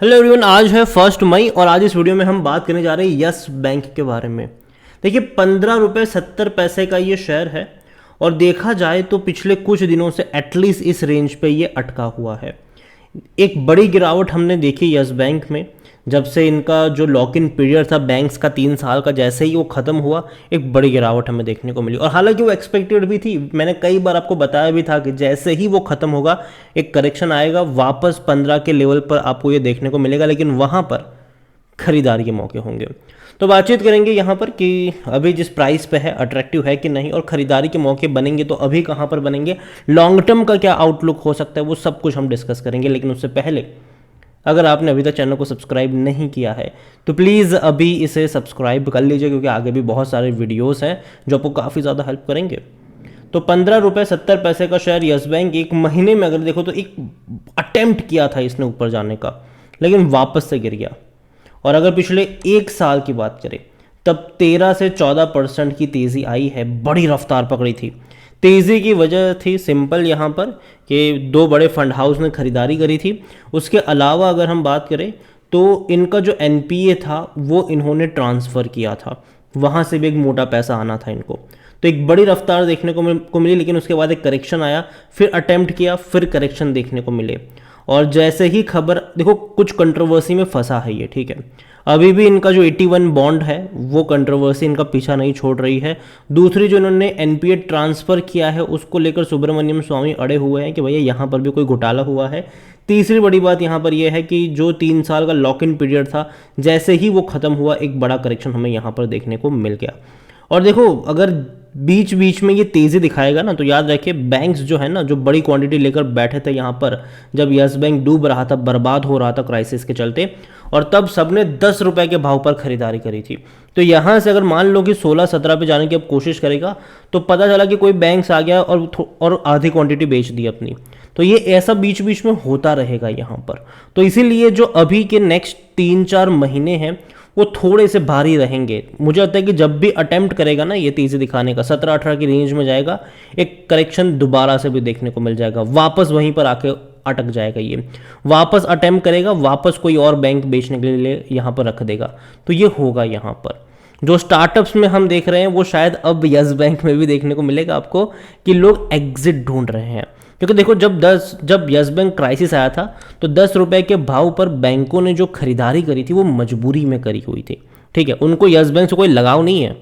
Hello everyone, आज है 1 मई और आज इस वीडियो में हम बात करने जा रहे हैं यस बैंक के बारे में। देखिए, 15 रुपये 70 पैसे का ये शेयर है और देखा जाए तो पिछले कुछ दिनों से एटलीस्ट इस रेंज पे ये अटका हुआ है। एक बड़ी गिरावट हमने देखी यस बैंक में, जब से इनका जो लॉक इन पीरियड था बैंक्स का 3 साल का, जैसे ही वो ख़त्म हुआ एक बड़ी गिरावट हमें देखने को मिली। और हालांकि वो एक्सपेक्टेड भी थी, मैंने कई बार आपको बताया भी था कि जैसे ही वो ख़त्म होगा एक करेक्शन आएगा, वापस 15 के लेवल पर आपको ये देखने को मिलेगा, लेकिन वहाँ पर खरीदारी के मौके होंगे। तो बातचीत करेंगे यहाँ पर कि अभी जिस प्राइस पे है अट्रैक्टिव है कि नहीं, और ख़रीदारी के मौके बनेंगे तो अभी कहाँ पर बनेंगे, लॉन्ग टर्म का क्या आउटलुक हो सकता है, वो सब कुछ हम डिस्कस करेंगे। लेकिन उससे पहले अगर आपने अभी तक चैनल को सब्सक्राइब नहीं किया है तो प्लीज़ अभी इसे सब्सक्राइब कर लीजिए, क्योंकि आगे भी बहुत सारे वीडियोस हैं जो आपको काफ़ी ज़्यादा हेल्प करेंगे। तो 15 रुपये 70 पैसे का शेयर यस बैंक एक महीने में अगर देखो तो एक अटेम्प्ट किया था इसने ऊपर जाने का, लेकिन वापस से गिर गया। और अगर पिछले 1 साल की बात करें तब 13 से 14% की तेज़ी आई है, बड़ी रफ्तार पकड़ी थी। तेज़ी की वजह थी सिंपल यहाँ पर कि दो बड़े फंड हाउस ने खरीदारी करी थी। उसके अलावा अगर हम बात करें तो इनका जो एनपीए था वो इन्होंने ट्रांसफ़र किया था, वहाँ से भी एक मोटा पैसा आना था इनको। तो एक बड़ी रफ्तार देखने को मिली, लेकिन उसके बाद एक करेक्शन आया, फिर अटेम्प्ट किया, फिर करेक्शन देखने को मिले। और जैसे ही खबर देखो, कुछ कंट्रोवर्सी में फंसा है ये, ठीक है। अभी भी इनका जो 81 बॉन्ड है वो कंट्रोवर्सी इनका पीछा नहीं छोड़ रही है। दूसरी जो इन्होंने एनपीए ट्रांसफ़र किया है उसको लेकर सुब्रमण्यम स्वामी अड़े हुए हैं कि भैया यहाँ पर भी कोई घोटाला हुआ है। तीसरी बड़ी बात यहाँ पर यह है कि जो 3 साल का लॉक इन पीरियड था, जैसे ही वो ख़त्म हुआ एक बड़ा करेक्शन हमें यहाँ पर देखने को मिल गया। और देखो, अगर बीच बीच में ये तेज़ी दिखाएगा ना, तो याद रखिए बैंक्स जो है ना, जो बड़ी क्वांटिटी लेकर बैठे थे यहाँ पर, जब यस बैंक डूब रहा था, बर्बाद हो रहा था क्राइसिस के चलते, और तब सबने 10 रुपए के भाव पर खरीदारी करी थी। तो यहाँ से अगर मान लो कि 16-17 पे जाने की अब कोशिश करेगा तो पता चला कि कोई बैंक्स आ गया और आधी क्वांटिटी बेच दी अपनी। तो ये ऐसा बीच बीच में होता रहेगा यहाँ पर। तो इसीलिए जो अभी के नेक्स्ट 3-4 महीने हैं वो थोड़े से भारी रहेंगे। मुझे लगता है कि जब भी अटेम्प्ट करेगा ना ये तेज़ी दिखाने का, 17-18 की रेंज में जाएगा, एक करेक्शन दोबारा से भी देखने को मिल जाएगा, वापस वहीं पर आके अटक जाएगा, ये वापस अटेम्प्ट करेगा, वापस कोई और बैंक बेचने के लिए यहाँ पर रख देगा। तो ये होगा यहाँ पर। जो स्टार्टअप्स में हम देख रहे हैं वो शायद अब यस बैंक में भी देखने को मिलेगा आपको, कि लोग एग्जिट ढूंढ रहे हैं। क्योंकि देखो, जब यस बैंक क्राइसिस आया था तो 10 रुपए के भाव पर बैंकों ने जो खरीदारी करी थी वो मजबूरी में करी हुई थी, ठीक है। उनको यस बैंक से कोई लगाव नहीं है,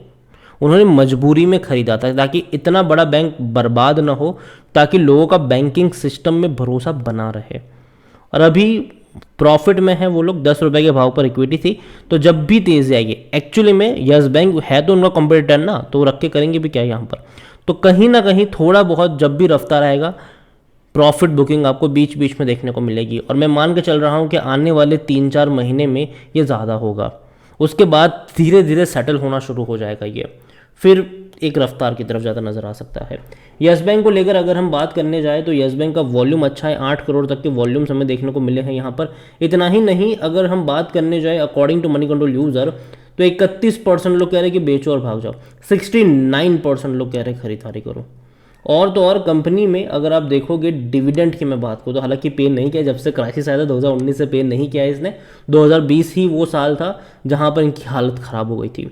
उन्होंने मजबूरी में खरीदा था ताकि इतना बड़ा बैंक बर्बाद ना हो, ताकि लोगों का बैंकिंग सिस्टम में भरोसा बना रहे। और अभी प्रॉफिट में है वो लोग, 10 रुपए के भाव पर इक्विटी थी। तो जब भी तेज़ी आएगी, एक्चुअली में यस बैंक है तो उनका कॉम्पिटिटर ना, तो रख के करेंगे भी क्या यहाँ पर। तो कहीं ना कहीं थोड़ा बहुत जब भी रफ्तार आएगा, प्रॉफिट बुकिंग आपको बीच बीच में देखने को मिलेगी। और मैं मान के चल रहा हूँ कि आने वाले 3-4 महीने में ये ज़्यादा होगा। उसके बाद धीरे धीरे सेटल होना शुरू हो जाएगा ये, फिर एक रफ्तार की तरफ ज़्यादा नज़र आ सकता है। यस बैंक को लेकर अगर हम बात करने जाए तो यस बैंक का वॉल्यूम अच्छा है, 8 करोड़ तक के वॉल्यूम्स हमें देखने को मिले हैं यहाँ पर। इतना ही नहीं, अगर हम बात करने जाए according to Moneycontrol user, तो 31% लोग कह रहे हैं कि बेचो और भाग जाओ, 69% लोग कह रहे हैं खरीदारी करो। और तो और कंपनी में अगर आप देखोगे डिविडेंड की मैं बात करूँ तो हालांकि पे नहीं किया, जब से क्राइसिस आया था 2019 से पे नहीं किया इसने। 2020 ही वो साल था जहाँ पर इनकी हालत ख़राब हो गई थी।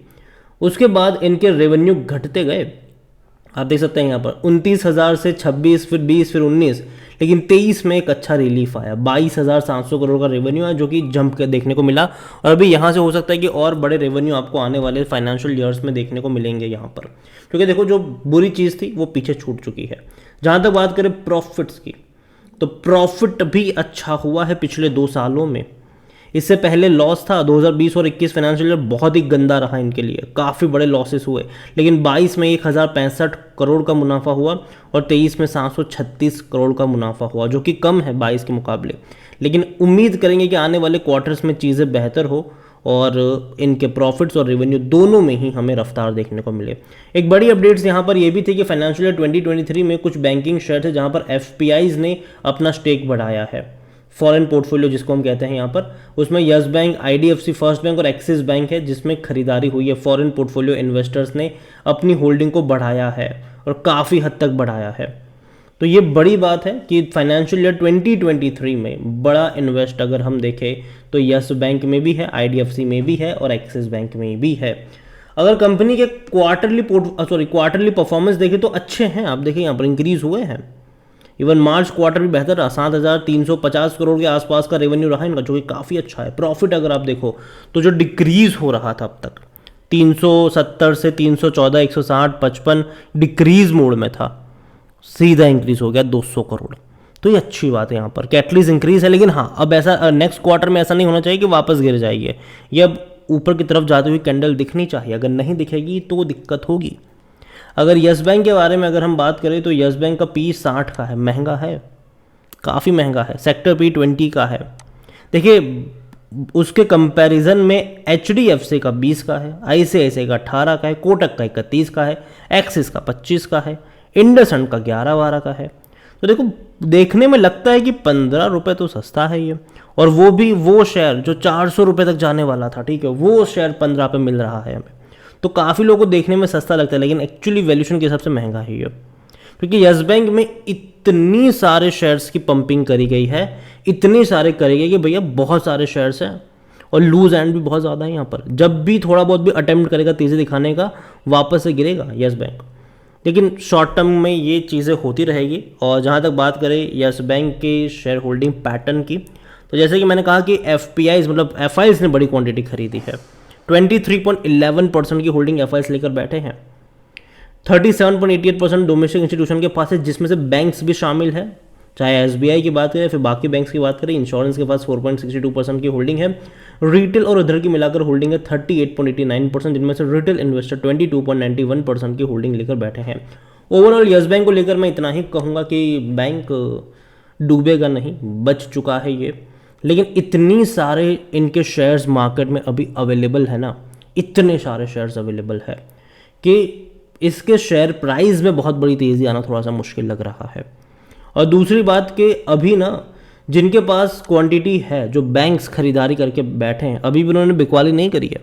उसके बाद इनके रेवेन्यू घटते गए, आप देख सकते हैं यहाँ पर 29,000 से 26, फिर 20, फिर 19, लेकिन 23 में एक अच्छा रिलीफ आया, 22,700 करोड़ का रेवेन्यू है, जो कि जंप के देखने को मिला। और अभी यहाँ से हो सकता है कि और बड़े रेवेन्यू आपको आने वाले फाइनेंशियल ईयर्स में देखने को मिलेंगे यहाँ पर, क्योंकि देखो जो बुरी चीज़ थी वो पीछे छूट चुकी है। जहाँ तक बात करें प्रॉफिट्स की, तो प्रॉफिट भी अच्छा हुआ है पिछले 2 सालों में। इससे पहले लॉस था, 2020 और 21 फाइनेंशियल ईयर बहुत ही गंदा रहा इनके लिए, काफ़ी बड़े लॉसेस हुए। लेकिन 22 में 1065 करोड़ का मुनाफा हुआ और 23 में 736 करोड़ का मुनाफा हुआ, जो कि कम है 22 के मुकाबले। लेकिन उम्मीद करेंगे कि आने वाले क्वार्टर्स में चीज़ें बेहतर हो और इनके प्रॉफिट्स और रेवेन्यू दोनों में ही हमें रफ्तार देखने को मिले। एक बड़ी अपडेट्स यहाँ पर ये भी थी कि फाइनेंशियल ईयर 2023 में कुछ बैंकिंग शेयर थे जहाँ पर एफपीआईज ने अपना स्टेक बढ़ाया है, फॉरेन पोर्टफोलियो जिसको हम कहते हैं यहाँ पर। उसमें yes bank, IDFC first bank और एक्सिस बैंक है जिसमें खरीदारी हुई है। फॉरेन पोर्टफोलियो इन्वेस्टर्स ने अपनी होल्डिंग को बढ़ाया है और काफ़ी हद तक बढ़ाया है। तो ये बड़ी बात है कि फाइनेंशियल ईयर 2023 में बड़ा इन्वेस्ट अगर हम देखें तो यस बैंक में भी है, आईडीएफसी में भी है और एक्सिस बैंक में भी है। अगर कंपनी के क्वार्टरली परफॉर्मेंस देखें तो अच्छे हैं, आप देखिए यहाँ पर इंक्रीज हुए हैं। इवन मार्च क्वार्टर भी बेहतर रहा, 7,350 करोड़ के आसपास का रेवेन्यू रहा इनका, जो कि काफ़ी अच्छा है। प्रॉफिट अगर आप देखो तो जो डिक्रीज हो रहा था अब तक 370 से 314, 160, 55 डिक्रीज मोड में था, सीधा इंक्रीज हो गया 200 करोड़। तो ये अच्छी बात है यहाँ पर कि एटलीस्ट इंक्रीज है। लेकिन हाँ, अब ऐसा नेक्स्ट क्वार्टर में ऐसा नहीं होना चाहिए कि वापस गिर जाएगी ये अब ऊपर की तरफ जाती हुई कैंडल दिखनी चाहिए। अगर नहीं दिखेगी तो दिक्कत होगी। अगर यस बैंक के बारे में अगर हम बात करें तो यस बैंक का पी 60 का है, महंगा है, काफ़ी महंगा है। सेक्टर पी 20 का है। देखिए उसके कंपैरिजन में एचडीएफसी का 20 का है, आईसीआईसीआई का 18 का है, कोटक का 31 का है, एक्सिस का 25 का है, इंडसइंड का 11-12 का है। तो देखो देखने में लगता है कि 15 रुपये तो सस्ता है ये, और वो भी वो शेयर जो 400 रुपये तक जाने वाला था, ठीक है, वो शेयर 15 पे मिल रहा है हमें। तो काफ़ी लोगों को देखने में सस्ता लगता है, लेकिन एक्चुअली वैल्यूशन के हिसाब से महंगा है ये, क्योंकि यस बैंक में इतनी सारे शेयर्स की पंपिंग करी गई है, इतनी सारे करी गई कि भैया बहुत सारे शेयर्स हैं और लूज एंड भी बहुत ज़्यादा है यहाँ पर। जब भी थोड़ा बहुत भी अटेम्प्ट करेगा तेज़ी दिखाने का, वापस से गिरेगा यस बैंक। लेकिन शॉर्ट टर्म में ये चीज़ें होती रहेगी। और जहाँ तक बात करें यस बैंक के शेयर होल्डिंग पैटर्न की, तो जैसे कि मैंने कहा कि एफपीआईज मतलब एफआईज ने बड़ी क्वांटिटी खरीदी है। 23.11% की होल्डिंग एफआईज लेकर बैठे हैं। 37.88% डोमेस्टिक इंस्टीट्यूशन के पास है, जिसमें से बैंक्स भी शामिल है, चाहे एसबीआई की बात करें फिर बाकी बैंक्स की बात करें। इंश्योरेंस के पास 4.62% की होल्डिंग है। रिटेल और अदर की मिलाकर होल्डिंग है 38.89%, जिनमें से रिटेल इन्वेस्टर 22.91% की होल्डिंग लेकर बैठे हैं। ओवरऑल यस बैंक को लेकर मैं इतना ही कहूँगा कि बैंक डूबेगा नहीं, बच चुका है ये। लेकिन इतनी सारे इनके शेयर्स मार्केट में अभी अवेलेबल है ना, इतने सारे शेयर्स अवेलेबल है कि इसके शेयर प्राइस में बहुत बड़ी तेज़ी आना थोड़ा सा मुश्किल लग रहा है। और दूसरी बात कि अभी ना जिनके पास क्वांटिटी है, जो बैंक्स खरीदारी करके बैठे हैं, अभी भी उन्होंने बिकवाली नहीं करी है,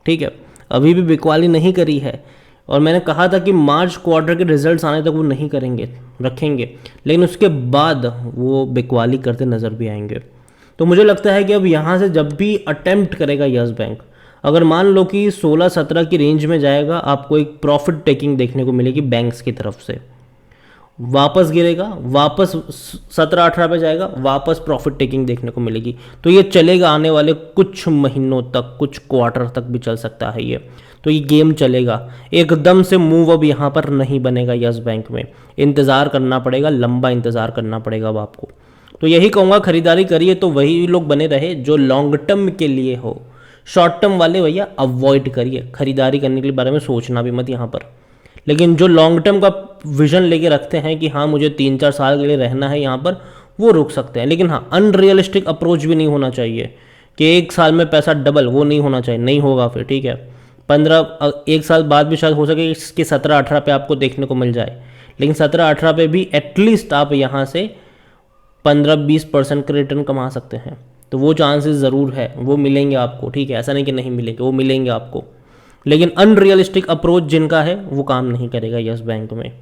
ठीक है, अभी भी बिकवाली नहीं करी है। और मैंने कहा था कि मार्च क्वार्टर के रिजल्ट्स आने तक वो नहीं करेंगे, रखेंगे, लेकिन उसके बाद वो बिकवाली करते नज़र भी आएंगे। तो मुझे लगता है कि अब यहाँ से जब भी अटेम्प्ट करेगा यस बैंक, अगर मान लो कि 16-17 की रेंज में जाएगा, आपको एक प्रॉफिट टेकिंग देखने को मिलेगी बैंक्स की तरफ से। वापस गिरेगा, वापस 17-18 पे जाएगा, वापस प्रॉफिट टेकिंग देखने को मिलेगी। तो ये चलेगा आने वाले कुछ महीनों तक, कुछ क्वार्टर तक भी चल सकता है ये। तो ये गेम चलेगा, एकदम से मूव अब यहाँ पर नहीं बनेगा यस बैंक में, इंतज़ार करना पड़ेगा, लंबा इंतज़ार करना पड़ेगा अब आपको। तो यही कहूँगा, खरीदारी करिए तो वही लोग बने रहे जो लॉन्ग टर्म के लिए हो। शॉर्ट टर्म वाले भैया अवॉइड करिए, खरीदारी करने के बारे में सोचना भी मत यहाँ पर। लेकिन जो लॉन्ग टर्म का विजन लेके रखते हैं कि हाँ मुझे 3-4 साल के लिए रहना है यहाँ पर, वो रुक सकते हैं। लेकिन हाँ, अनरियलिस्टिक अप्रोच भी नहीं होना चाहिए कि 1 साल में पैसा डबल, वो नहीं होना चाहिए, नहीं होगा फिर, ठीक है। 1 साल बाद भी शायद हो सके इसके 17-18 पे आपको देखने को मिल जाए, लेकिन 17-18 पे भी एटलीस्ट आप यहाँ से 15-20% का रिटर्न कमा सकते हैं। तो वो चांसेस ज़रूर है, वो मिलेंगे आपको, ठीक है, ऐसा नहीं कि नहीं मिलेंगे, वो मिलेंगे आपको। लेकिन अनरियलिस्टिक अप्रोच जिनका है वो काम नहीं करेगा यस बैंक में।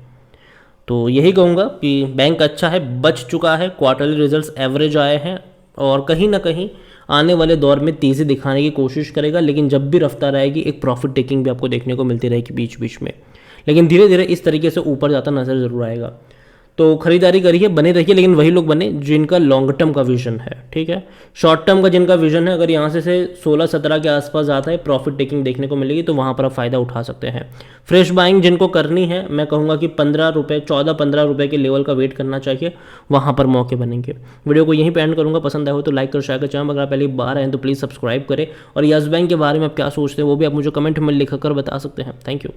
तो यही कहूँगा कि बैंक अच्छा है, बच चुका है, क्वार्टरली रिजल्ट्स एवरेज आए हैं और कहीं ना कहीं आने वाले दौर में तेज़ी दिखाने की कोशिश करेगा। लेकिन जब भी रफ्तार आएगी, एक प्रॉफिट टेकिंग भी आपको देखने को मिलती रहेगी बीच बीच में, लेकिन धीरे धीरे इस तरीके से ऊपर जाता नज़र ज़रूर आएगा। तो खरीदारी करिए, बने रहिए, लेकिन वही लोग बने जिनका लॉन्ग टर्म का विजन है, ठीक है। शॉर्ट टर्म का जिनका विजन है, अगर यहाँ से 16-17 के आसपास आता है, प्रॉफिट टेकिंग देखने को मिलेगी, तो वहाँ पर आप फ़ायदा उठा सकते हैं। फ्रेश बाइंग जिनको करनी है, मैं कहूँगा कि 15 रुपये, 14-15 रुपये के लेवल का वेट करना चाहिए, वहाँ पर मौके बनेंगे। वीडियो को यहीं पर एंड करूँगा, पसंद आए हो तो लाइक कर, शेयर कर, चैनल अगर आप पहली बार आए तो प्लीज़ सब्सक्राइब करें। और यस बैंक के बारे में आप क्या सोचते हैं वो भी आप मुझे कमेंट में लिख कर बता सकते हैं। Thank you.